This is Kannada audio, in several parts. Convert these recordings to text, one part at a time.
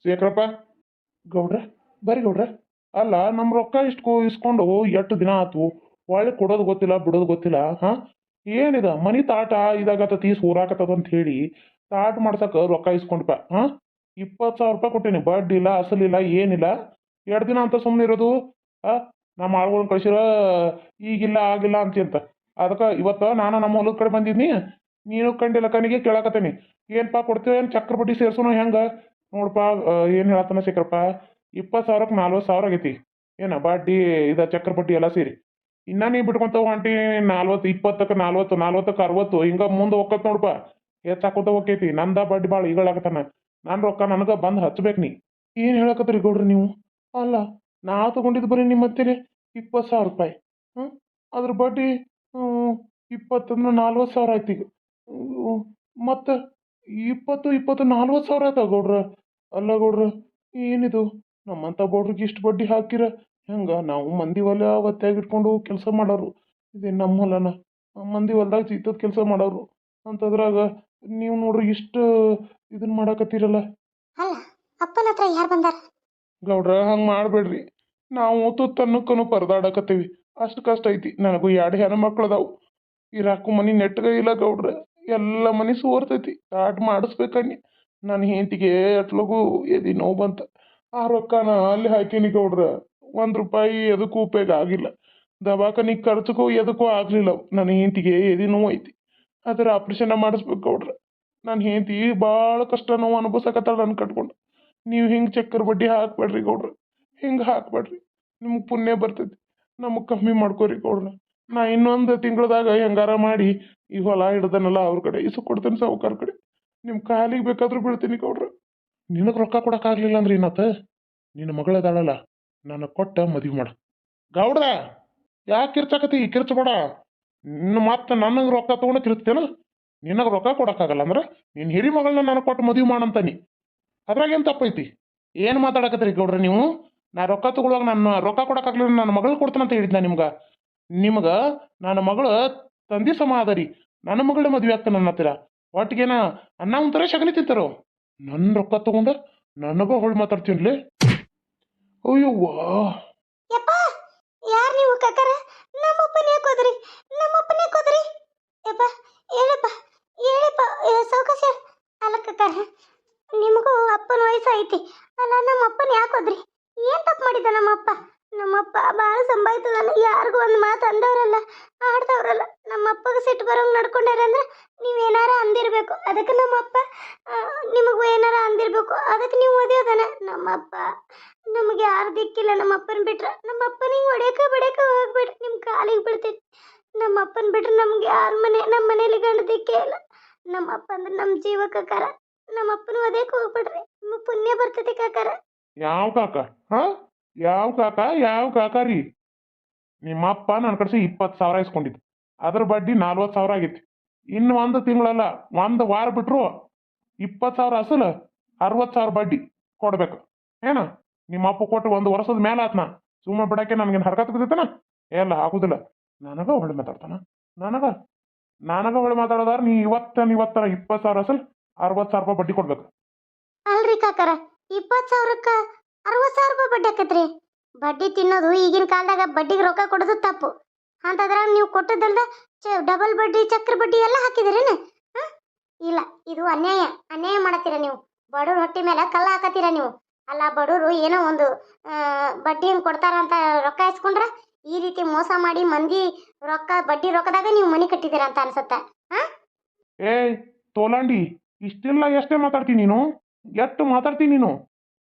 ಶೇಖರಪ್ಪ. ಗೌಡ್ರ, ಬರ್ರಿ ಗೌಡ್ರ. ಅಲ್ಲ, ನಮ್ಮ ರೊಕ್ಕ ಇಷ್ಟು ಇಸ್ಕೊಂಡು ಎಷ್ಟು ದಿನ ಆತು, ಒಳ್ಳೆ ಕೊಡೋದು ಗೊತ್ತಿಲ್ಲ ಬಿಡೋದು ಗೊತ್ತಿಲ್ಲ. ಏನಿದ ಮನಿ ತಾಟ ಇದಾಗತ್ತತಿ ಸೂರಾಕತ್ತದ ಅಂತ ಹೇಳಿ ತಾಟ ಮಾಡ್ಸಕ್ಕೆ ರೊಕ್ಕ ಇಸ್ಕೊಂಡ್ಪ. 20,000 ರೂಪಾಯಿ ಕೊಟ್ಟೀನಿ, ಬಡ್ಡಿ ಇಲ್ಲ ಅಸಲಿಲ್ಲ ಏನಿಲ್ಲ. 2 ದಿನ ಅಂತ ಸುಮ್ಮನೆ ಇರೋದು. ನಮ್ಮ ಆಳ್ಗಳನ್ನ ಕಳಿಸಿರ ಈಗಿಲ್ಲ ಆಗಿಲ್ಲ ಅಂತ ಅದಕ್ಕೆ ಇವತ್ತು ನಾನು ನಮ್ಮ ಹೊಲದ ಕಡೆ ಬಂದಿದ್ನಿ. ನೀನು ಕಂಡಿಲ್ಲ ಕನಿಗೆ ಕೇಳಕತ್ತೀನಿ. ಏನಪ್ಪ ಕೊಡ್ತೇವೆ, ಏನು ಚಕ್ರ ಬಡ್ಡಿ ಸೇರ್ಸೋಣ ಹೆಂಗ ನೋಡಪ್ಪ. ಏನು ಹೇಳತ್ತನ ಶೇಖರಪ್ಪ, 20,000ಕ್ಕೆ 40,000 ಆಗೈತಿ. ಏನ ಬಡ್ಡಿ ಇದ ಚಕ್ರ ಬಡ್ಡಿ ಎಲ್ಲ ಸೇರಿ ಇನ್ನ ನೀ ಬಿಟ್ಕೊಂತ ಹೊಂಟಿ 40, 20ಕ್ಕೆ 40, 40ಕ್ಕೆ 60 ಹಿಂಗ ಮುಂದೆ ಹೋಗತ್ ನೋಡಪ್ಪ. ಹೆಚ್ಚಾಕೋತ ಹೋಗೈತಿ. ನಂದ ಬಡ್ಡಿ ಭಾಳ ಈಗಳಾಗತ್ತಾನ. ನನ್ನ ರೊಕ್ಕ ನನಗೆ ಬಂದು ಹಚ್ಬೇಕು. ನೀ ಏನು ಹೇಳಕತ್ರಿ ಗೌಡ್ರಿ ನೀವು? ಅಲ್ಲ, ನಾವು ತಗೊಂಡಿದ್ದು ಬರೀ ನಿಮ್ಮ ಹತ್ತಿರ 20,000 ರೂಪಾಯಿ. ಅದ್ರ ಬಡ್ಡಿ 20 40,000 ಆಯ್ತು ಈಗ. ಮತ್ತು 20 40,000 ಆಯ್ತ ಗೌಡ್ರ. ಅಲ್ಲ ಗೌಡ್ರ, ಏನಿದು ನಮ್ಮಂಥ ಗೌಡ್ರಿಗೆ ಇಷ್ಟು ಬಡ್ಡಿ ಹಾಕಿರ ಹೆಂಗ? ನಾವು ಮಂದಿ ಹೊಲ ಒತ್ತಾಗಿ ಇಟ್ಕೊಂಡು ಕೆಲಸ ಮಾಡೋರು. ಇದೇ ನಮ್ಮ ಹೊಲನ ಮಂದಿ ಹೊಲ್ದಾಗ ಚೀತದ ಕೆಲಸ ಮಾಡೋರು ಅಂತದ್ರಾಗ ನೀವು ನೋಡ್ರಿ ಇಷ್ಟು ಇದನ್ನ ಮಾಡಕತ್ತೀರಲ್ಲ. ಅಲ್ಲ, ಅಪ್ಪನ ಹತ್ರ ಯಾರು ಬಂದಾರ? ಗೌಡ್ರ, ಹಂಗೆ ಮಾಡಬೇಡ್ರಿ. ನಾವು ತುತ್ತನ್ನಕ್ಕೂ ಪರದಾಡಕತ್ತೀವಿ. ಅಷ್ಟು ಕಷ್ಟ ಐತಿ. ನನಗೂ 2 ಹೆಣ್ಮಕ್ಳು ಅದಾವು. ಇರಾಕು ಮನಿ ನೆಟ್ಟಗ ಇಲ್ಲ ಗೌಡ್ರ. ಎಲ್ಲ ಮನಿ ಸೋರ್ತೈತಿ. ಸ್ಟಾರ್ಟ್ ಮಾಡಿಸ್ಬೇಕಣ್ಣಿ. ನನ್ನ ಹೆಂಡತಿಗೆ ಅಟ್ಲಗು ಎದಿ ನೋವು ಬಂತ. ಆ ರೊಕ್ಕನ ಅಲ್ಲಿ ಹಾಕೀನಿ ಗೌಡ್ರ. 1 ರೂಪಾಯಿ ಎದಕ್ಕೂ ಉಪಯೋಗ ಆಗಿಲ್ಲ. ದವಾಖಾನಿಗೆ ಖರ್ಚಕ್ಕೂ ಎದಕ್ಕೂ ಆಗಲಿಲ್ಲ. ನನ್ನ ಹೆಂಡತಿಗೆ ಎದಿ ನೋವು ಐತಿ. ಅದರ ಆಪ್ರೇಷನ್ ಮಾಡಿಸ್ಬೇಕು ಗೌಡ್ರ. ನನ್ನ ಹೆಂಡತಿ ಭಾಳ ಕಷ್ಟ ನೋವು ಅನುಭವಿಸಕತ್ತಾಳ ನನ್ನ ಕಟ್ಕೊಂಡು. ನೀವು ಹಿಂಗೆ ಚಕ್ಕರ್ ಬಡ್ಡಿ ಹಾಕ್ಬೇಡ್ರಿ ಗೌಡ್ರ. ಹಿಂಗೆ ಹಾಕ್ಬೇಡ್ರಿ. ನಿಮ್ಗೆ ಪುಣ್ಯ ಬರ್ತೈತಿ. ನಮಗೆ ಕಮ್ಮಿ ಮಾಡ್ಕೋರಿ ಗೌಡ್ರ. ನಾ ಇನ್ನೊಂದು ತಿಂಗಳದಾಗ ಹೆಂಗಾರ ಮಾಡಿ ಈ ಹೊಲ ಹಿಡ್ದನಲ್ಲ ಅವ್ರ ಕಡೆ ಇಸು ಕೊಡ್ತೇನೆ, ಸಾವುಕಾರ ಕಡೆ. ನಿಮ್ಮ ಕಾಲಿಗೆ ಬೇಕಾದ್ರೂ ಬೀಳ್ತೀನಿ ಗೌಡ್ರ. ನಿನಗೆ ರೊಕ್ಕ ಕೊಡೋಕ್ಕಾಗಲಿಲ್ಲ ಅಂದ್ರೆ ಏನತ್ತ? ನಿನ್ನ ಮಗಳದಾಳಲ್ಲ, ನನಗೆ ಕೊಟ್ಟ ಮದುವೆ ಮಾಡ ಗೌಡ್ರ. ಯಾಕೆ ಕಿರ್ಚಾಕತಿ? ಕಿರ್ಚಬೇಡ. ಮತ್ತೆ ನನಗೆ ರೊಕ್ಕ ತೊಗೊಂಡು ಕಿರ್ಸ್ತೇನ? ನಿನಗೆ ರೊಕ್ಕ ಕೊಡೋಕ್ಕಾಗಲ್ಲ ಅಂದ್ರೆ ನಿನ್ನ ಹಿರಿ ಮಗಳನ್ನ ನನಗೆ ಕೊಟ್ಟು ಮದುವೆ ಮಾಡಂತಾನಿ. ಅದ್ರಾಗೇನು ತಪ್ಪೈತಿ? ಏನು ಮಾತಾಡಕತ್ತೀರಿ ಗೌಡ್ರ ನೀವು? ನಾ ರೊಕ್ಕ ತಗೊಳುವಾಗ ನಾನು ರೊಕ್ಕ ಕೊಡೋಕ್ಕಾಗಲಿಲ್ಲ, ನನ್ನ ಮಗಳು ಕೊಡ್ತಾನಂತ ಹೇಳಿದ್ನ ನಿಮ್ಗೆ ನನ್ನ ಮಗಳು ತಂದೆ ಸಮ ಅದ ರೀ. ನನ್ನ ಮಗಳ ಮದುವೆ ಆಗ್ತಾನೆ ನನ್ನ ಹತ್ತಿರ. ಒಟ್ಟಿಗೆನ ಅನ್ನ ಒಂಥರ ಶಗನಿ ತಿಂತಾರೋ. ನನ್ನ ರೊಕ್ಕ ತಗೊಂಡ ನನಗ ಹೊಳ್ ಮಾತಾಡ್ತೀನ್ಲಿ. ಅಯ್ಯವ್ವಾ, ಯಪ್ಪ, ಯಾರು ನೀವು ಕಕ್ಕರ? ನಮ್ಮಪ್ಪನ ಯಾಕೆ ಹೋದ್ರಿ? ನಮ್ಮಪ್ಪನ ಯಾಕೆ ಹೋದ್ರಿ? ಯಪ್ಪ, ಹೇಳಪ್ಪ ಹೇಳಪ್ಪ. ಸೌಕಾಶ. ಅಲ್ಲ ಕಕ್ಕರ, ನಿಮಗೂ ಅಪ್ಪನ ವಯಸ್ಸು ಐತಿ ಅಲ್ಲ. ನಮ್ಮ ಅಪ್ಪನ ಯಾಕೆ ಹೋದ್ರಿ? ಏನು ತಪ್ಪು ಮಾಡಿದ್ದ ನಮ್ಮಪ್ಪ? ನಮ್ಮಪ್ಪ ಭಾಳ ಸಂಭಾಯ್ತದಲ್ಲ. ಯಾರಿಗೂ ಒಂದು ಮಾತು ಅಂದವ್ರಲ್ಲ, ಆಡ್ದವ್ರಲ್ಲ. ನಮ್ಮಪ್ಪಗೆ ಸಿಟ್ಟು ಬರೋಂಗೆ ನಡ್ಕೊಂಡಾರ ಅಂದ್ರೆ ನೀವೇನಾರ ಅಂದಿರಬೇಕು. ಅದಕ್ಕೆ ನಮ್ಮಪ್ಪ ನಿಮಗೂ ಏನಾರ ಅಂದಿರಬೇಕು. ಅದಕ್ಕೆ ನೀವು ಓದ್ಯೋದನ. ನಮ್ಮಪ್ಪ ನಮಗೆ ಯಾರು ದಿಕ್ಕಿಲ್ಲ. ನಮ್ಮಪ್ಪನ ಬಿಟ್ರೆ ನಮ್ಮಪ್ಪನಿಗೆ ಹೊಡೆಯಕ್ಕೆ ಹೋಗ್ಬೇಡ್ರಿ. ನಿಮ್ಮ ಕಾಲಿಗೆ ಬಿಡ್ತೈತಿ. ನಮ್ಮಪ್ಪನ ಬಿಟ್ರೆ ನಮ್ಗೆ ಯಾರ ನಮ್ಮ ಮನೇಲಿ ಗಂಡ ದಿಕ್ಕೇ ಇಲ್ಲ. ನಮ್ಮಪ್ಪ ಅಂದ್ರೆ ನಮ್ಮ ಜೀವ ಕಕ್ಕಾರ. ನಮ್ಮಪ್ಪನ ಓದ್ಯಕ್ಕೆ ಹೋಗ್ಬೇಡ್ರಿ. ನಿಮ್ಮ ಪುಣ್ಯ ಬರ್ತೈತಿ ಕಕ್ಕಾರ. ಯಾವ ಕಾಕ? ಯಾವ ಕಾಕ ರೀ? ನಿಮ್ಮಪ್ಪ ನನ್ನ ಕಡೆ 20,000 ಇಸ್ಕೊಂಡಿದ್ದು. ಅದ್ರ ಬಡ್ಡಿ 40,000 ಆಗೈತಿ. ಇನ್ನು 1 ತಿಂಗಳಲ್ಲ, 1 ವಾರ ಬಿಟ್ರು 20,000 ಅಸಲು, 60,000 ಬಡ್ಡಿ ಕೊಡ್ಬೇಕು. ಏನ ನಿಮ್ಮಪ್ಪ ಕೊಟ್ಟು 1 ವರ್ಷದ ಮೇಲೆ ಆತ್ನ. ಸುಮ್ಮನೆ ಬಿಡಕ್ಕೆ ನನಗೇನು ಹರ್ಕತ್ ಬಿದ್ದೈತನ? ಎಲ್ಲ ಆಗುದಿಲ್ಲ. ನನಗ ಹೊಳೆ ಮಾತಾಡ್ತಾನ. ನನಗ ಹೊಳೆ ಮಾತಾಡೋದಾರ ನೀ ಇವತ್ತರ 20,000 ಅಸಲು, 60,000 ರೂಪಾಯಿ ಬಡ್ಡಿ ಕೊಡ್ಬೇಕು. ಅಲ್ರಿ ಕಾಕರ, 20,000ಕ್ಕ 60,000 ರೂಪಾಯಿ ಬಡ್ಡಿ ಆಕತ್ರಿ. ಬಡ್ಡಿ ತಿನ್ನೋದು ಈಗಿನ ಕಾಲದಾಗ ಬಡ್ಡಿಗೆ ರೊಕ್ಕ ಕೊಡೋದು ತಪ್ಪು. ಅಂತದ್ರಾಗ ನೀವು ಕೊಟ್ಟದಲ್ದ ಡಬಲ್ ಬಡ್ಡಿ, ಚಕ್ರ ಬಡ್ಡಿ ಎಲ್ಲ ಹಾಕಿದಿರೇನು? ಇಲ್ಲ, ಇದು ಅನ್ಯಾಯ ಮಾಡತ್ತೀರ ನೀವು. ಬಡವ್ರ ಹೊಟ್ಟಿ ಮೇಲೆ ಕಲ್ಲ ಹಾಕತ್ತೀರ ನೀವು. ಅಲ್ಲ, ಬಡವರು ಏನೋ ಒಂದು ಬಡ್ಡಿ ಹೆಂಗೆ ಕೊಡ್ತಾರ ಅಂತ ರೊಕ್ಕ ಇಸ್ಕೊಂಡ್ರ ಈ ರೀತಿ ಮೋಸ ಮಾಡಿ ಮಂದಿ ಬಡ್ಡಿ ರೊಕ್ಕದಾಗ ನೀವು ಮನೆ ಕಟ್ಟಿದ್ದೀರ ಅಂತ ಅನ್ಸತ್ತ. ಏಯ್ ತೋಲಾಂಡಿ, ಇಷ್ಟೆಲ್ಲ ಎಷ್ಟೇ ಮಾತಾಡ್ತೀನಿ ನೀನು? ಎಷ್ಟು ಮಾತಾಡ್ತೀನಿ ನೀನು?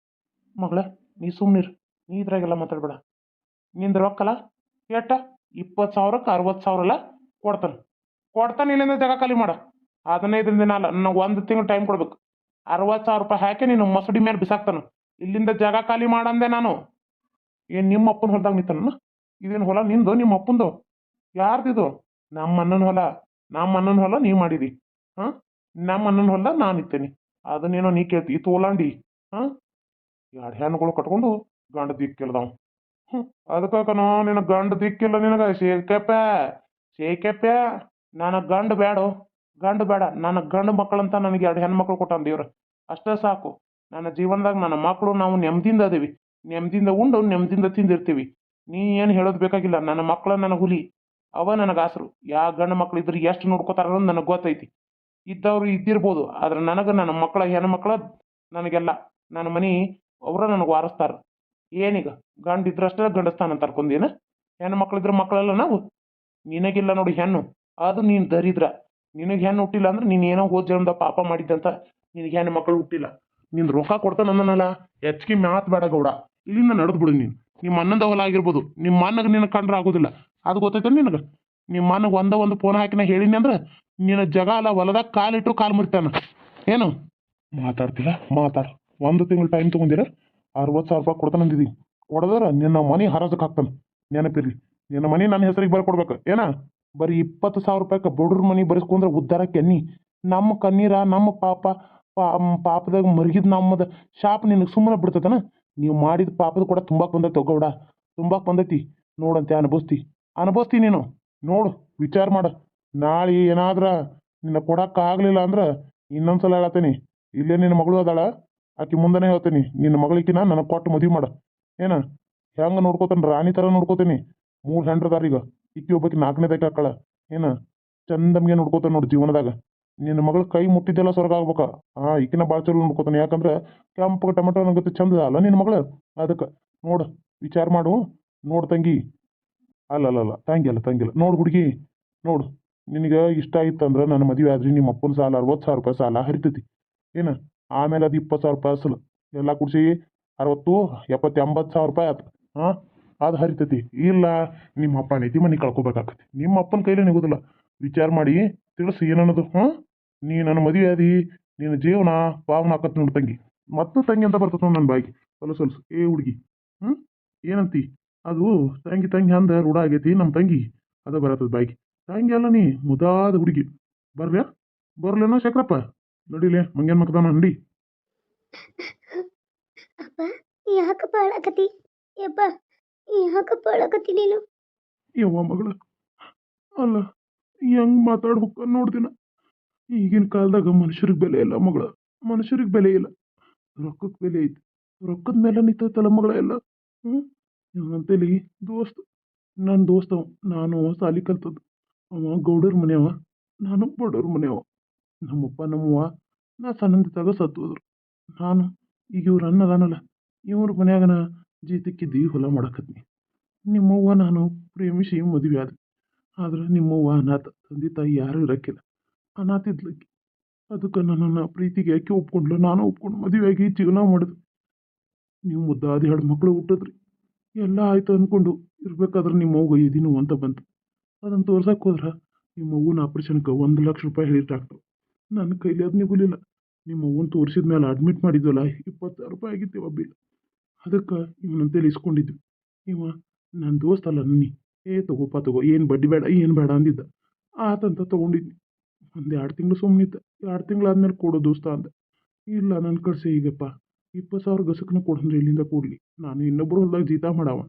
ಮಗಳ, ನೀ ಸುಮ್ಮನಿರು. ನೀ ಇದ್ರಾಗೆಲ್ಲ ಮಾತಾಡ್ಬೇಡ. ನಿಂದು ರೊಕ್ಕಲ್ಲ ಎಟ್ಟ? 20,000ಕ್ಕೆ 60,000 ಅಲ್ಲ ಕೊಡ್ತಾನೆ. ಇಲ್ಲಿಂದ ಜಾಗ ಖಾಲಿ ಮಾಡ. 15 ದಿನ ಅಲ್ಲ, ನನಗೆ 1 ತಿಂಗಳು ಟೈಮ್ ಕೊಡ್ಬೇಕು. 60,000 ರೂಪಾಯಿ ಹಾಕಿ ನೀನು ಮಸಡಿ ಮೇಲೆ ಬಿಸಾಕ್ತಾನ. ಇಲ್ಲಿಂದ ಜಾಗ ಖಾಲಿ ಮಾಡಂದೆ ನಾನು. ಏನು ನಿಮ್ಮ ಅಪ್ಪನ ಹೊಲದಾಗ ನಿಂತಾನ? ಇದೇನು ಹೊಲ ನಿಂದು ನಿಮ್ಮ ಅಪ್ಪಂದು? ಯಾರ್ದಿದು? ನಮ್ಮ ಅಣ್ಣನ ಹೊಲ ನೀ ಮಾಡಿದಿ. ನಮ್ಮ ಅಣ್ಣನ ಹೊಲದಾಗ ನಾನು ಇತ್ತೇನೆ. ಅದನ್ನೇನೋ ನೀ ಕೇಳ್ತಿ ತೋಲಾಂಡಿ. 2 ಹೆಣ್ಣುಗಳು ಕಟ್ಕೊಂಡು ಗಂಡ ದಿಕ್ಕಿಲ್ದಾವ್. ಅದಕ್ಕನೋ ನಿನ್ನ ಗಂಡ ದಿಕ್ಕಿಲ್ಲ ನಿನಗ. ಶೇಖಪ್ಪ, ನನಗೆ ಗಂಡು ಬೇಡ. ನನಗೆ ಗಂಡು ಮಕ್ಕಳಂತ ನನಗೆ 2 ಹೆಣ್ಮಕ್ಳು ಕೊಟ್ಟಾನ ದೇವ್ರ. ಅಷ್ಟೇ ಸಾಕು. ನನ್ನ ಜೀವನದಾಗ ನನ್ನ ಮಕ್ಕಳು ನಾವು ನೆಮ್ಮದಿಯಿಂದ ಅದೇವಿ, ನೆಮ್ಮದಿಯಿಂದ ಉಂಡು ನೆಮ್ಮದಿಯಿಂದ ತಿಂದಿರ್ತೀವಿ. ನೀ ಏನು ಹೇಳೋದು ಬೇಕಾಗಿಲ್ಲ. ನನ್ನ ಮಕ್ಕಳ ನನ್ನ ಹುಲಿ, ಅವ ನನಗೆ ಆಸರು. ಯಾವ ಗಂಡು ಮಕ್ಳು ಇದ್ರೆ ಎಷ್ಟು ನೋಡ್ಕೋತಾರ ಅನ್ನೋದು ನನಗೆ ಗೊತ್ತೈತಿ. ಇದ್ದವ್ರು ಇದ್ದಿರ್ಬೋದು, ಆದ್ರೆ ನನಗೆ ನನ್ನ ಮಕ್ಕಳ ಹೆಣ್ಮಕ್ಳ ನನಗೆಲ್ಲ. ನನ್ನ ಮನೆ ಅವರ ನನಗೆ ವಾರಿಸ್ತಾರ. ಏನೀಗ ಗಂಡು ಇದ್ರಷ್ಟೇ ಗಂಡಸ್ತಾನ ತರ್ಕೊಂಡೇನ? ಹೆಣ್ಣು ಮಕ್ಳಿದ್ರೆ ಮಕ್ಕಳೆಲ್ಲ ನಾವು. ನಿನಗಿಲ್ಲ ನೋಡಿ ಹೆಣ್ಣು, ಅದು ನೀನು ದರಿದ್ರ. ನಿನಗೆ ಹೆಣ್ಣು ಹುಟ್ಟಿಲ್ಲ ಅಂದ್ರೆ ನೀನು ಏನೋ ಹೋದ ಜನ್ಮದ ಪಾಪ ಮಾಡಿದ್ದಂತ ನಿನಗೆ ಹೆಣ್ಣು ಮಕ್ಕಳು ಹುಟ್ಟಿಲ್ಲ. ನೀನು ರೊಕ್ಕ ಕೊಡ್ತಾನ ಅನ್ನಲ್ಲ, ಹೆಚ್ಚಿಗೆ ಮಾತು ಬೇಡ ಗೌಡ. ಇಲ್ಲಿಂದ ನಡೆದು ಬಿಡು ನೀನು. ನಿಮ್ಮ ಅಣ್ಣಂದ ಹೊಲ ಆಗಿರ್ಬೋದು, ನಿಮ್ಮ ಅಣ್ಣಗೆ ನಿನಗೆ ಕಂಡ್ರೆ ಆಗೋದಿಲ್ಲ, ಅದು ಗೊತ್ತೈತೆ ನಿನಗೆ. ನಿಮ್ಮ ಅಣ್ಣಗೆ ಒಂದು ಫೋನ್ ಹಾಕಿ ನಾ ಹೇಳಿನಿ ಅಂದ್ರೆ ನಿನ್ನ ಜಗ ಅಲ್ಲ ಹೊಲದಾಗ ಕಾಲಿಟ್ಟು ಕಾಲು ಮುರಿತಾನ. ಏನು ಮಾತಾಡ್ತಿಲ್ಲ? ಮಾತಾಡ. ಒಂದು ತಿಂಗಳು ಟೈಮ್ ತೊಗೊಂಡಿರ 60,000 ರೂಪಾಯಿ ಕೊಡ್ತಾನಂದಿದ್ದೀವಿ. ಕೊಡದ್ರ ನಿನ್ನ ಮನೆ ಹರಾಜಕ್ಕೆ ಹಾಕ್ತಾನೆ. ನೆನಪಿರ್ಲಿ, ನಿನ್ನ ಮನೆ ನನ್ನ ಹೆಸರಿಗೆ ಬರ್ಕೊಡ್ಬೇಕು. ಏನ ಬರೀ 20,000 ರೂಪಾಯಿಗೆ ಬಡ್ರ ಮನೆ ಬರೆಸ್ಕೊಂಡ್ರೆ ಉದ್ಧಾರಕ್ಕೆ ಅನ್ನಿ. ನಮ್ಮ ಕಣ್ಣೀರ ನಮ್ಮ ಪಾಪದಾಗ ಮರಗಿದ್ ನಮ್ಮದ ಶಾಪ್ ನಿನಗೆ ಸುಮ್ಮನೆ ಬಿಡ್ತದನ? ನೀವು ಮಾಡಿದ ಪಾಪದ ಕೂಡ ತುಂಬಾಕ್ ಬಂದೈತೆ ಗೌಡ, ತುಂಬಾಕ್ ಬಂದೈತಿ. ನೋಡಂತೆ ಅನುಭವಿಸ್ತಿ ನೀನು. ನೋಡು, ವಿಚಾರ ಮಾಡು. ನಾಳೆ ಏನಾದ್ರ ನಿನ್ನ ಕೊಡಕ್ಕಾಗಲಿಲ್ಲ ಅಂದ್ರೆ ಇನ್ನೊಂದ್ಸಲ ಹೇಳತ್ತೀನಿ, ಇಲ್ಲೇ ನಿನ್ನ ಮಗಳು ಅದಾಳ, ಆಕಿ ಮುಂದೆನೇ ಹೇಳ್ತೀನಿ, ನಿನ್ನ ಮಗಳಿಕಿನ ನನಗೆ ಕೊಟ್ಟು ಮದುವೆ ಮಾಡ. ಏನ ಹೆಂಗೆ ನೋಡ್ಕೋತಾನೆ? ರಾಣಿ ಥರ ನೋಡ್ಕೋತೀನಿ. 3 ಹೆಂಡ್ರದಾರ ಈಗ, ಇಕ್ಕಿ ಒಬ್ಬಾಕಿ 4ನೇದಕ್ಕೆ ಹಾಕಳ. ಏನ ಚಂದಮ್ಗೆ ನೋಡ್ಕೋತಾನೆ ನೋಡಿ ಜೀವನದಾಗ. ನಿನ್ನ ಮಗಳು ಕೈ ಮುಟ್ಟಿದ್ದೆಲ್ಲ ಸ್ವರ್ಗ ಆಗ್ಬೇಕ. ಈಕಿನ ಭಾಳ ಚಲೋ ನೋಡ್ಕೋತಾನೆ. ಯಾಕಂದ್ರೆ ಕೆಂಪು ಟೊಮೆಟೊ ಅನ್ನೋಗುತ್ತೆ ಚಂದ ಅಲ್ಲ ನಿನ್ನ ಮಗಳು. ಅದಕ್ಕೆ ನೋಡು, ವಿಚಾರ ಮಾಡು. ನೋಡು ತಂಗಿ, ಅಲ್ಲ ತಂಗಿಲ್ಲ ನೋಡು ಹುಡುಗಿ, ನೋಡು, ನಿನಗೆ ಇಷ್ಟ ಆಯ್ತಂದ್ರೆ ನನ್ನ ಮದುವೆ ಆದ್ರಿ ನಿಮ್ಮ ಅಪ್ಪನ ಸಾಲ 60,000 ರೂಪಾಯಿ ಸಾಲ ಹರಿತೈತಿ. ಏನ ಆಮೇಲೆ ಅದು 20,000 ರೂಪಾಯಿ ಅಸಲು ಎಲ್ಲ ಕುಡಿಸಿ 60, 70, 80,000 ರೂಪಾಯಿ ಆಯ್ತು. ಅದು ಹರಿತೈತಿ. ಇಲ್ಲ ನಿಮ್ಮ ಅಪ್ಪ ನೈತಿ ಮನೆ ಕಳ್ಕೊಬೇಕಾಗತ್ತೆ. ನಿಮ್ಮ ಅಪ್ಪನ ಕೈಲೇ ನಿಗೋದಿಲ್ಲ. ವಿಚಾರ ಮಾಡಿ ತಿಳಿಸಿ ಏನನ್ನೋದು. ನೀ ನನ್ನ ಮದುವೆ ಆದಿ, ನಿನ್ನ ಜೀವನ ಪಾವನ ಆಕತ್ ನೋಡಿ ತಂಗಿ. ಮತ್ತು ತಂಗಿ ಅಂತ ಬರ್ತದ ನನ್ನ ಬಾಯಿಗೆ ಹೊಲಸು. ಏ ಹುಡುಗಿ, ಏನಂತಿ? ಅದು ತಂಗಿ ಅಂದ ರೂಢ ಆಗೈತಿ ನಮ್ಮ ತಂಗಿ, ಅದ ಬರತ್ತದ ಬಾಯಿಗೆ. ತಂಗಿ ಅಲ್ಲ ನೀ ಮುದಾದ ಹುಡುಗಿ. ಬರ್ಲೇನೋ ಶಕ್ರಪ್ಪ? ನಡಿಲೆ ಮಂಗೇನ್ ಮಕ್ಕದಾನ ನಡಿ. ಅಪ್ಪ ಯಾಕಪ್ಪ ಅಳಕತಿ? ಯಪ್ಪ ಯಾಕಪ್ಪ ಅಳಕತಿ ನೀನು? ಯವ್ವ ಮಗಳ, ಅಲ್ಲ ಹೆಂಗ್ ಮಾತಾಡ್ಬೇಕು ನೋಡ್ದಿನ. ಈಗಿನ ಕಾಲದಾಗ ಮನುಷ್ಯರಿಗೆ ಬೆಲೆ ಇಲ್ಲ ಮಗಳ, ಮನುಷ್ಯರಿಗೆ ಬೆಲೆ ಇಲ್ಲ. ರೊಕ್ಕಕ್ಕೆ ಬೆಲೆ ಐತಿ. ರೊಕ್ಕದ ಮೇಲೆ ನಿಂತೈತಲ್ಲ ಮಗಳ ಎಲ್ಲ. ಇವನಂತೇಳಿ ನನ್ನ ದೋಸ್ತ ನಾನು ಸಾಲಿ ಕಲ್ತದ್ದು. ಅವ ಗೌಡರ ಮನೆಯವ, ನಾನು ಬಡವ್ರ ಮನೆಯವ. ನಮ್ಮಪ್ಪ ನಮ್ಮವ್ವ ನಾ ಸಣ್ಣಂದಿದ್ದಾಗ ಸತ್ತು ಹೋದ್ರು. ನಾನು ಈಗ ಇವ್ರು ಅನ್ನದಾನಲ್ಲ, ಇವ್ರ ಮನ್ಯಾಗನ ಜೀತಕ್ಕಿದ್ದು ಹೊಲ ಮಾಡಕತ್ನಿ. ನಿಮ್ಮವ್ವ ನಾನು ಪ್ರೇಮಿಸಿ ಮದುವೆ ಆದ್ವಿ. ಆದ್ರೆ ನಿಮ್ಮವ್ವ ಅನಾಥ, ತಂದೆ ತಾಯಿ ಯಾರೂ ಇರಕ್ಕಿಲ್ಲ, ಅನಾಥ ಇದ್ಲಕ್ಕಿ. ಅದಕ್ಕೆ ನನ್ನನ್ನು ಪ್ರೀತಿಗೆ ಆಕೆ ಒಪ್ಕೊಂಡ್ಲು, ನಾನು ಒಪ್ಕೊಂಡು ಮದುವೆಯಾಗಿ ಜೀವನ ಮಾಡಿದ್ವಿ. ನೀವು ಮುದ್ದಾದ 2 ಮಕ್ಕಳು ಹುಟ್ಟಿದ್ರಿ. ಎಲ್ಲ ಆಯ್ತು ಅಂದ್ಕೊಂಡು ಇರ್ಬೇಕಾದ್ರೆ ನಿಮ್ಮ ಅವ್ಗ ಇದೀನು ಅಂತ ಬಂತು. ಅದನ್ನು ತೋರ್ಸಕ್ಕೆ ಹೋದ್ರೆ ನಿಮ್ಮ ಅವ್ವನ ಆಪ್ರೇಷನ್ಗೆ 1 ಲಕ್ಷ ರೂಪಾಯಿ ಹೇಳಿ ಡಾಕ್ಟ್ರು. ನನ್ನ ಕೈಲಿ ಅದು ನಿಗುಲಿಲ್ಲ. ನಿಮ್ಮ ಅವ್ವನ ತೋರಿಸಿದ ಮೇಲೆ ಅಡ್ಮಿಟ್ ಮಾಡಿದ್ವಲ್ಲ, 20,000 ರೂಪಾಯಿ ಆಗಿತ್ತು ಬಿಲ್. ಅದಕ್ಕೆ ಇವನಂತೇಳಿ ಇಸ್ಕೊಂಡಿದ್ವಿ. ಇವ ನನ್ನ ದೋಸ್ತ ಅಲ್ಲ ನನ್ನಿ. ತಗೋ ಏನು ಬಡ್ಡಿ ಬೇಡ ಏನು ಬೇಡ ಅಂದಿದ್ದ. ಆತಂತ ತೊಗೊಂಡಿದ್ನಿ. 1-2 ತಿಂಗಳು ಸುಮ್ಮನಿದ್ದ. 2 ತಿಂಗಳಾದ್ಮೇಲೆ ಕೊಡೋ ದೋಸ್ತ ಅಂದ. ಇಲ್ಲ ನನ್ನ ಕಳಿಸಿ ಈಗಪ್ಪ 20,000 ಗಸಕ್ನ ಕೊಡಂದ್ರೆ ಇಲ್ಲಿಂದ ಕೊಡಲಿ. ನಾನು ಇನ್ನೊಬ್ಬರು ಹೊಲ್ದಾಗ ಜೀತ ಮಾಡವ,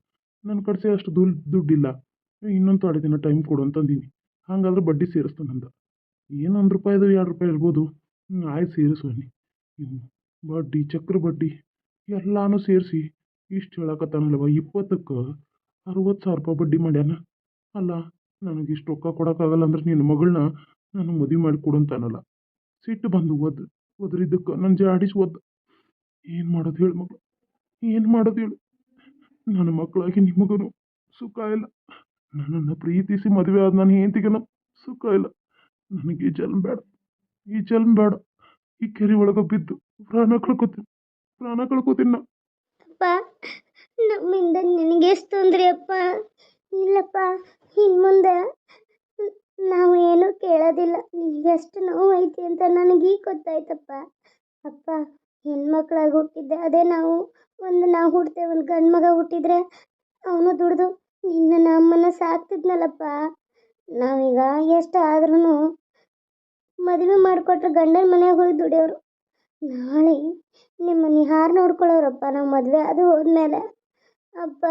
ನನ್ನ ಕಳಿಸಿ ಅಷ್ಟು ದುಡ್ಡಿಲ್ಲ. ಇನ್ನೊಂದು ತೊಡೆ ದಿನ ಟೈಮ್ ಕೊಡು ಅಂತಂದೀನಿ. ಹಾಗಾದ್ರೆ ಬಡ್ಡಿ ಸೇರಿಸ್ತಾನಂದ. ಏನು 1 ರೂಪಾಯಿದು 2 ರೂಪಾಯಿ ಇರ್ಬೋದು. ಆಯ್ತು ಸೇರಿಸು ಅನ್ನಿ. ಬಡ್ಡಿ ಚಕ್ರ ಬಡ್ಡಿ ಎಲ್ಲಾನು ಸೇರಿಸಿ ಇಷ್ಟು ಹೇಳಕತ್ತಾನಲ್ವ. 20ಕ್ಕೆ 60,000 ರೂಪಾಯಿ ಬಡ್ಡಿ ಮಾಡ್ಯಾನ. ಅಲ್ಲ, ನನಗೆ ಇಷ್ಟು ರೊಕ್ಕ ಕೊಡೋಕ್ಕಾಗಲ್ಲ ಅಂದ್ರೆ ನಿನ್ನ ಮಗಳನ್ನ ನಾನು ಮದುವೆ ಮಾಡಿ ಕೊಡಂತಾನಲ್ಲ. ಸಿಟ್ಟು ಬಂದು ಒದ್ರಿದ್ದಕ್ಕೆ ನನ್ನ ಜಾಡಿಸಿ ಏನು ಮಾಡೋದು ಹೇಳು ಮಗಳು, ಏನು ಮಾಡೋದು ಹೇಳು? ನನ್ನ ಮಕ್ಕಳಾಗಿ ನಿಮಗೂ ಸುಖ ಇಲ್ಲ. ನನ್ನನ್ನು ಪ್ರೀತಿಸಿ ಮದುವೆ ಆದ ನನ್ನ ಹೆಂಡತಿಗೇನೋ ಸುಖ ಇಲ್ಲ. ನನಗೆ ಈ ಜನ್ಮ ಬೇಡ. ಈ ಕೆರೆ ಒಳಗೆ ಬಿದ್ದು ಪ್ರಾಣ ಕಳ್ಕೊತೀನಿ ನಾ. ಅಪ್ಪ ನಮ್ಮಿಂದ ನಿನಗೆ ಎಷ್ಟು ತೊಂದರೆ ಅಪ್ಪ? ಇಲ್ಲಪ್ಪ, ಇನ್ನು ಮುಂದೆ ನಾವು ಏನೂ ಕೇಳೋದಿಲ್ಲ. ನಿನಗೆ ಎಷ್ಟು ನೋವು ಐತಿ ಅಂತ ನನಗೀಗ ಗೊತ್ತಾಯ್ತಪ್ಪ. ಅಪ್ಪ, ಹೆಣ್ಮಕ್ಳಾಗಿ ಹುಟ್ಟಿದ್ದೆ ಅದೇ ನಾವು ಹುಡ್ತೇವೆ, ಒಂದು ಗಂಡು ಮಗ ಹುಟ್ಟಿದ್ರೆ ಅವನು ದುಡ್ದು ನಮ್ಮನ್ನ ಸಾಕ್ತಿದ್ನಲ್ಲಪ್ಪ. ನಾವೀಗ ಎಷ್ಟು ಆದ್ರೂ ಮದುವೆ ಮಾಡಿಕೊಟ್ರೆ ಗಂಡನ ಮನೆಗೆ ಹೋಗಿ ದುಡಿಯೋರು. ನಾಳೆ ನಿಮ್ಮನ್ನು ಯಾರು ನೋಡ್ಕೊಳ್ಳೋರಪ್ಪ? ನಾವು ಮದುವೆ ಅದು ಹೋದ್ಮೇಲೆ ಅಪ್ಪ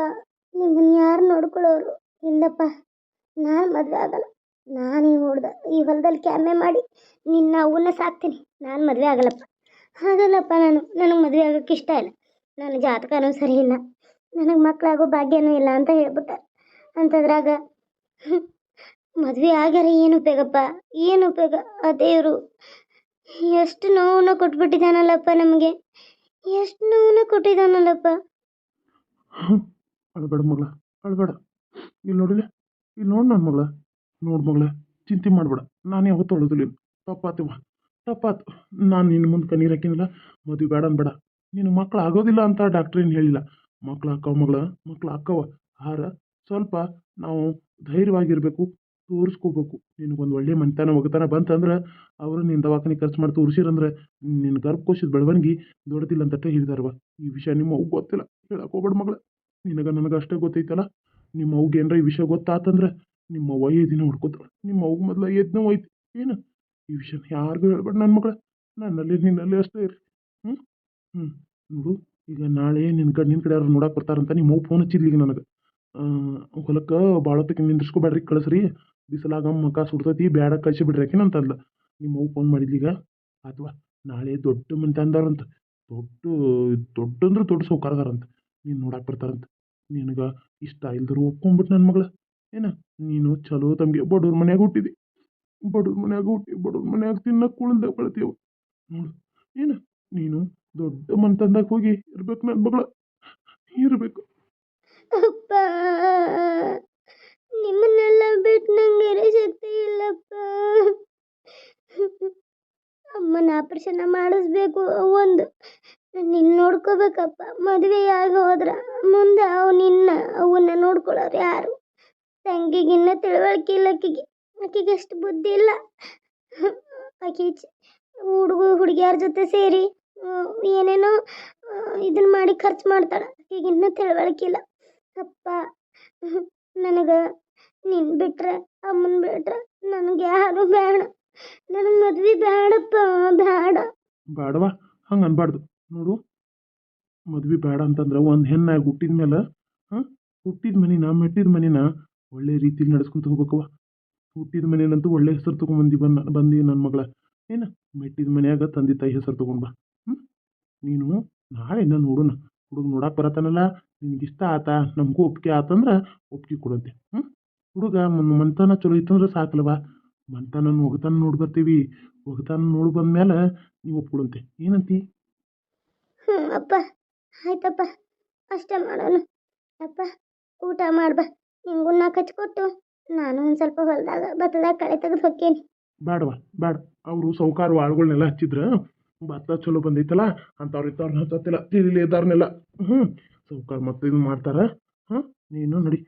ನಿಮ್ಮನ್ನು ಯಾರು ನೋಡ್ಕೊಳ್ಳೋರು? ಇಲ್ಲಪ್ಪ, ನಾನು ಮದುವೆ ಆಗಲ್ಲ. ನಾನು ಈ ಹೊಲದಲ್ಲಿ ಕ್ಯಾಮೆ ಮಾಡಿ ನಿನ್ನ ಅವನ್ನ ಸಾಕ್ತೀನಿ. ನಾನು ಮದುವೆ ಆಗಲ್ಲಪ್ಪ. ಹಾಗಲ್ಲಪ್ಪ, ನನಗೆ ಮದುವೆ ಆಗೋಕ್ಕೆ ಇಷ್ಟ ಇಲ್ಲ. ನನ್ನ ಜಾತಕನೂ ಸರಿ ಇಲ್ಲ, ನನಗೆ ಮಕ್ಕಳಾಗೋ ಭಾಗ್ಯನೂ ಇಲ್ಲ ಅಂತ ಹೇಳ್ಬಿಟ್ಟಾರೆ. ಅಂಥದ್ರಾಗ ಮದುವೆ ಆಗ್ಯಾರ ಏನು ಉಪಯೋಗಪ್ಪ, ಏನು ಉಪಯೋಗ? ಆ ದೇವರು ಎಷ್ಟು ನೋವನ್ನು ಕೊಟ್ಬಿಟ್ಟಿದ್ದಾನಲ್ಲಪ್ಪ ನಮಗೆ, ಎಷ್ಟು ನೋವನ್ನು ಕೊಟ್ಟಿದ್ದಾನಲ್ಲಪ್ಪ. ಅಳ್ಬೇಡ ಮಗಳ, ಅಳ್ಬೇಡ. ಇಲ್ಲಿ ನೋಡಿಲ್ಲ, ಇಲ್ಲಿ ನೋಡಿ ನನ್ನ ಮಗಳ, ನೋಡು ಮಗಳ, ಚಿಂತೆ ಮಾಡಬೇಡ. ನಾನು ಯಾವತ್ತೂ ಅಳೋದಿಲ್ಲ. ತಪ್ಪಾತವ, ತಪ್ಪಾತು. ನಾನು ನಿನ್ನ ಮುಂದೆ ಕಣ್ಣೀರು ಹಾಕಿನಿಲ್ಲ. ಮದುವೆ ಬೇಡ ಅನ್ಬೇಡ. ನೀನು ಮಕ್ಳು ಆಗೋದಿಲ್ಲ ಅಂತ ಡಾಕ್ಟ್ರ್ ಏನು ಹೇಳಿಲ್ಲ. ಮಕ್ಳು ಹಾಕವ ಮಗಳ, ಮಕ್ಳು ಹಾಕವ. ಆಹಾರ ಸ್ವಲ್ಪ ನಾವು ಧೈರ್ಯವಾಗಿರಬೇಕು, ತೋರಿಸ್ಕೋಬೇಕು. ನಿನಗೊಂದು ಒಳ್ಳೆ ಮನೆತನ ಒಗತನ ಬಂತಂದ್ರೆ ಅವರು ನಿನ್ನ ದವಾಖಾನೆ ಖರ್ಚು ಮಾಡಿ ತೋರಿಸಿರಂದ್ರೆ ನಿನ್ನ ಗರ್ಭಕೋಶದ ಬೆಳವಣಿಗೆ ದೊಡ್ಡದಿಲ್ಲ ಅಂತಟ್ಟೆ ಹೇಳಿದಾರವ. ಈ ವಿಷಯ ನಿಮ್ಮ ಅವ್ಗೆ ಗೊತ್ತಿಲ್ಲ, ಹೇಳಕ್ಕೆ ಹೋಗ್ಬೇಡ ಮಗಳ. ನನಗೆ ಅಷ್ಟೇ ಗೊತ್ತೈತಲ್ಲ. ನಿಮ್ಮ ಅವ್ಗೆ ಏನಾರ ಈ ವಿಷಯ ಗೊತ್ತಾತಂದ್ರೆ ನಿಮ್ಮ ಅವ್ವ ದಿನ ಹೊಡ್ಕೋತಾಳೆ. ನಿಮ್ಮ ಅವ್ಗೆ ಮೊದಲು ಎದ್ನ ಹೋಯ್ತು ಏನು. ಈ ವಿಷಯ ಯಾರಿಗೂ ಹೇಳ್ಬೇಡ ನನ್ನ ಮಗಳ. ನನ್ನಲ್ಲಿ ನಿನ್ನಲ್ಲಿ ಅಷ್ಟೇ ಇರಿ. ಹ್ಞೂ ಹ್ಞೂ ನೋಡು, ಈಗ ನಾಳೆ ನಿನ್ನ ಕಡೆ ಯಾರು ನೋಡಕ್ಕೆ ಬರ್ತಾರಂತ ನಿಮ್ಮ ಅವ್ವ ಫೋನ್ ಹಚ್ಚಿದ್ಲಿ ಈಗ ನನಗೆ. ಹೊಲಕ್ಕೆ ಭಾಳ ಹೊತ್ತಿಗೆ ನಿಂದ್ರಿಸ್ಕೊಬೇಡ್ರಿ, ಕಳಿಸ್ರಿ, ಬಿಸಿಲಾಗ ಮಕ್ಕ ಸುಡ್ತೈತಿ, ಬೇಡ ಕಳಿಸಿ ಬಿಡ್ರಿ ಅಂತಂದ್ಲ. ನಿಮ್ಮ ಅವ್ವ ಫೋನ್ ಮಾಡಿದ್ಲೀಗ. ಅಥವಾ ನಾಳೆ ದೊಡ್ಡ ಮನೆತನದವ್ರಂತ, ದೊಡ್ಡ ದೊಡ್ಡ ಅಂದ್ರೆ ದೊಡ್ಡ ಸೌಕಾರದಾರಂತ ನೀನು ನೋಡಕ್ಕೆ ಬರ್ತಾರಂತ. ನಿನಗೆ ಇಷ್ಟ ಇಲ್ದರೂ ಒಪ್ಕೊಂಡ್ಬಿಟ್ಟು ನನ್ನ ಮಗಳ. ಏನ ನೀನು ಚಲೋ ತಮಗೆ ಬಡವ್ರ ಮನ್ಯಾಗ ಹುಟ್ಟಿದಿ, ಬಡವ್ರ ಮನ್ಯಾಗ ಹುಟ್ಟಿ ಬಡವ್ರ ಮನ್ಯಾಗ ತಿನ್ನಕ್ಕೆ ಕುಳಿಲ್ದ ಬೆಳಿತೀವ. ನೋಡು ಏನು, ನೀನು ದೊಡ್ಡ ಮನೆತನದಾಗ ಹೋಗಿ ಇರ್ಬೇಕು ನನ್ನ ಮಗಳ, ಇರಬೇಕು. ಅಪ್ಪ, ನಿಮ್ಮನ್ನೆಲ್ಲ ಬಿಟ್ಟು ನಂಗೆ ಇರೋ ಶಕ್ತಿ ಇಲ್ಲಪ್ಪ. ಅಮ್ಮನ ಆಪರೇಷನ್ ಮಾಡಿಸ್ಬೇಕು. ಒಂದು ನಿನ್ನ ನೋಡ್ಕೋಬೇಕಪ್ಪ. ಮದುವೆಯಾಗಿ ಹೋದ್ರ ಮುಂದೆ ಅವನ್ನ ನೋಡ್ಕೊಳ್ಳೋರು ಯಾರು? ತಂಗಿಗಿನ್ನ ತಿಳುವಳಿಕೆ ಇಲ್ಲ ಆಕೆಗೆ ಅಷ್ಟು ಬುದ್ಧಿ ಇಲ್ಲ. ಆಕೆ ಹುಡುಗಿಯರ ಜೊತೆ ಸೇರಿ ಏನೇನೋ ಇದನ್ನ ಮಾಡಿ ಖರ್ಚು ಮಾಡ್ತಾಳೆ. ಆಕೆಗಿನ್ನ ತಿಳುವಳಿಕೆ ಇಲ್ಲ. ಅಪ್ಪ, ನನಗೆ ನಿನ್ನ ಬಿಟ್ರೆ, ಅಮ್ಮನ ಬಿಟ್ರೆ ನನಗೆ ಯಾರು ಬೇಡ. ನನಗೆ ಮದ್ವೆ ಬೇಡಪ್ಪ, ಬೇಡ. ಬೇಡವಾ, ಹಂಗೆ ಅನ್ಬಾರ್ದು. ನೋಡು, ಮದ್ವೆ ಬೇಡ ಅಂತಂದ್ರೆ ಒಂದು ಹೆಣ್ಣಾಗಿ ಹುಟ್ಟಿದ ಮೇಲೆ ಹುಟ್ಟಿದ ಮನಿನ ಮೆಟ್ಟಿದ ಮನಿನ ಒಳ್ಳೆ ರೀತಿಲಿ ನಡೆಸ್ಕೊಂತ ಹೋಗ್ಬೇಕವ. ಹುಟ್ಟಿದ ಮನೇನಂತೂ ಒಳ್ಳೆ ಹೆಸರು ತೊಗೊಂಬಂದು ಬಂದು ನನ್ನ ಮಗಳ. ಏನು ಮೆಟ್ಟಿದ ಮನ್ಯಾಗ ತಂದೆ ತಾಯಿ ಹೆಸರು ತೊಗೊಂಡು ಬಾ. ನೀನು ನಾಳೆ ನೋಡೋಣ. ಹುಡುಗ ನೋಡಕ್ಕೆ ಬರತ್ತಾನಲ್ಲ, ನಿನಗಿಷ್ಟ ಆತ, ನಮಗೂ ಒಪ್ಪಿಗೆ ಆತಂದ್ರೆ ಒಪ್ಪಿಗೆ ಕೊಡಂತೆ. ಹುಡುಗ ಮನ್ತನ ಚಲೋ ಇತ್ತಂದ್ರೆ ಸಾಕಲ್ವಾ. ಮನ್ತನ ಒಗತಾನ ನೋಡಿ ಬರ್ತೀವಿ, ಒಗತಾನ ನೋಡಿ ಬಂದ್ಮೇಲೆ ನೀವು ಒಪ್ಕೊಳಂತೆ. ಏನಂತಿ? ಅಪ್ಪ, ಆಯ್ತಪ್ಪ, ಅಷ್ಟೇ ಮಾಡೋಣ. ಅಪ್ಪ, ಊಟ ಮಾಡ್ಬಾ. ನಿಂಗೂ ನಾಲ್ಕು ಹಚ್ಕೊಟ್ಟು ನಾನು ಒಂದು ಸ್ವಲ್ಪ ಹೊಲದಾಗ ಭತ್ತದಾಗ ಕಳೆ ತೆಗೆದು ಹೊಕ್ಕೇನಿ. ಬೇಡವಾ, ಬೇಡ. ಅವರು ಸೌಕಾರ ಆಳುಗಳನ್ನೆಲ್ಲ ಹಚ್ಚಿದ್ರೆ ಭತ್ತ ಚಲೋ ಬಂದೈತಲ್ಲ ಅಂಥವ್ರು ಇದ್ದವ್ರನ್ನ ಹಚ್ಚತ್ತಿಲ್ಲ, ತಿಳಿಲಿ ಇದ್ದವ್ರನ್ನೆಲ್ಲ. ಸೌಕಾರ ಮತ್ತೆ ಇದು ಮಾಡ್ತಾರೆ. ನೀನು ನಡಿ,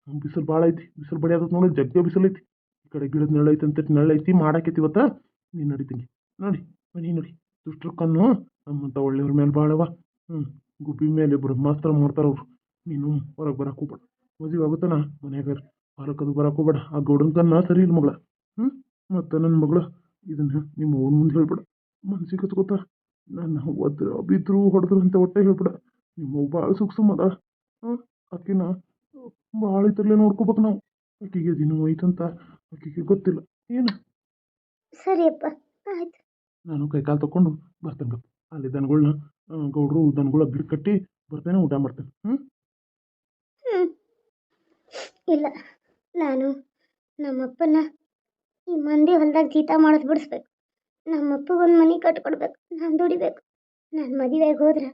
ಬಿಸಿಲು ಭಾಳ ಐತಿ, ಬಿಸಿಲು ಬಡಿಯೋದು ನೋಡಿ, ಜಗ್ಗೆ ಬಿಸಿಲು ಐತಿ. ಈ ಕಡೆ ಗಿಡದ ನೆರಳು ಐತಿ ಅಂತ ನೆರಳು ಐತಿ, ಮಾಡಾಕೈತಿ ಇವತ್ತು. ನೀನು ನಡಿತೀನಿ, ನೋಡಿ ಮನೆ ನೋಡಿ. ದುಷ್ಟ್ರಕ್ಕನ್ನು ನಮ್ಮಂಥ ಒಳ್ಳೆಯವ್ರ ಮೇಲೆ ಭಾಳವ. ಗುಬ್ಬಿ ಮೇಲೆ ಬ್ರಹ್ಮಾಸ್ತ್ರ ಮಾಡ್ತಾರವ್ರು. ನೀನು ಹೊರಗೆ ಬರಕ್ಕೆ ಹೋಗ್ಬೇಡ. ಮದುವೆ ಆಗುತ್ತಾನ ಮನ್ಯಾಗ ಹೊರಕದು ಬರಕ್ಕೆ ಹೋಗ್ಬೇಡ. ಆ ಗೌಡನ ಕನ್ನ ಸರಿ ಇಲ್ಲ ಮಗಳ. ಮತ್ತು ನನ್ನ ಮಗಳು ಇದನ್ನು ನಿಮ್ಮ ಅವ್ನ ಮುಂದೆ ಹೇಳ್ಬೇಡ, ಮನ್ಸಿಗೆ ಹಚ್ಕೋತ. ನನ್ನ ಒದ್ರು ಬಿದ್ರು ಹೊಡೆದ್ರು ಅಂತ ಒಟ್ಟೆ ಹೇಳ್ಬೇಡ. ನಿಮ್ಮ ಅವ್ವ ಭಾಳ ಸೂಕ್ಷ್ಮ ಅದ. ಆಕಿನ ಭಾಳ ಇತರಲ್ಲೇ ನೋಡ್ಕೋಬೇಕು ನಾವು. ಆಕೆಗೆ ದಿನ ಐತಂತ ಆಕೆಗೆ ಗೊತ್ತಿಲ್ಲ ಏನು. ಸರಿಯಪ್ಪ, ಆಯ್ತು. ನಾನು ಕೈಕಾಲು ತಗೊಂಡು ಬರ್ತೇನೆ. ಅಲ್ಲಿ ದನಗಳನ್ನ ಗೌಡ್ರು ದನಗಳ ಗಿಡ ಕಟ್ಟಿ ಬರ್ತೇನೆ, ಊಟ ಮಾಡ್ತೇನೆ. ಇಲ್ಲ, ನಾನು ನಮ್ಮಪ್ಪನ ಈ ಮಂದಿ ಹೊಲ್ದಾಗ ಜೀತ ಮಾಡೋದು ಬಿಡಿಸ್ಬೇಕು. ನಮ್ಮಪ್ಪಗೊಂದು ಮನೆ ಕಟ್ಕೊಡ್ಬೇಕು. ನಾನು ದುಡಿಬೇಕು. ನಾನು ಮದುವೆಗೆ ಹೋದ್ರೆ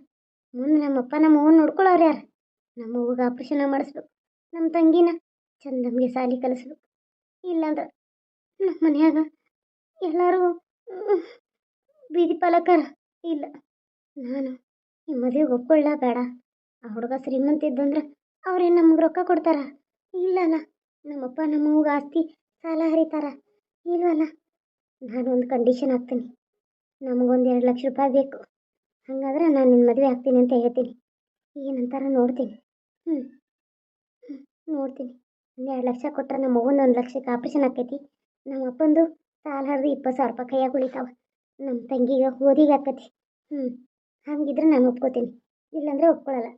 ಮುಂದೆ ನಮ್ಮಪ್ಪ ನಮ್ಮ ಅವ್ವನ್ನ ನೋಡ್ಕೊಳ್ಳೋರು ಯಾರು? ನಮ್ಮ ಅವ್ವಗೆ ಆಪ್ರೇಷನ್ ಮಾಡಿಸ್ಬೇಕು. ನಮ್ಮ ತಂಗಿನ ಚಂದಮ್ಗೆ ಸಾಲಿ ಕಲಿಸ್ಬೇಕು. ಇಲ್ಲಾಂದ್ರೆ ನಮ್ಮ ಮನ್ಯಾಗ ಎಲ್ಲರೂ ಬೀದಿ ಪಾಲಕರ. ಇಲ್ಲ, ನಾನು ಈ ಮದುವೆಗೆ ಒಪ್ಕೊಳ್ಳ ಬೇಡ. ಆ ಹುಡುಗ ಶ್ರೀಮಂತ ಇದ್ದಂದ್ರೆ ಅವ್ರೇನು ನಮ್ಗೆ ರೊಕ್ಕ ಕೊಡ್ತಾರ? ಇಲ್ಲಲ್ಲ. ನಮ್ಮಪ್ಪ ನಮ್ಮವ್ಗೆ ಆಸ್ತಿ ಸಾಲ ಹರಿತಾರ? ಇಲ್ವಲ್ಲ. ನಾನೊಂದು ಕಂಡೀಷನ್ ಹಾಕ್ತೀನಿ. ನಮಗೊಂದು 2 ಲಕ್ಷ ರೂಪಾಯಿ ಬೇಕು. ಹಾಗಾದ್ರೆ ನಾನು ನಿನ್ನ ಮದುವೆ ಆಗ್ತೀನಿ ಅಂತ ಹೇಳ್ತೀನಿ. ಏನಂತಾರ ನೋಡ್ತೀನಿ. ನೋಡ್ತೀನಿ. 2 ಲಕ್ಷ ಕೊಟ್ಟರೆ ನಮ್ಮ ಅವ್ವನ 1 ಲಕ್ಷಕ್ಕೆ ಆಪ್ರೇಷನ್ ಆಕೈತಿ. ನಮ್ಮ ಅಪ್ಪಂದು ಸಾಲ ಹರಿದು 20,000 ರೂಪಾಯಿ ಕೈಯಾಗ ಉಳಿತಾವ. ನಮ್ಮ ತಂಗಿಗೆ ಓದಿಗೆ ಆಕತಿ. ಹಂಗಿದ್ರೆ ನಾನು ಒಪ್ಕೋತೀನಿ. ಇಲ್ಲಾಂದರೆ ಒಪ್ಕೊಳ್ಳಲ್ಲ.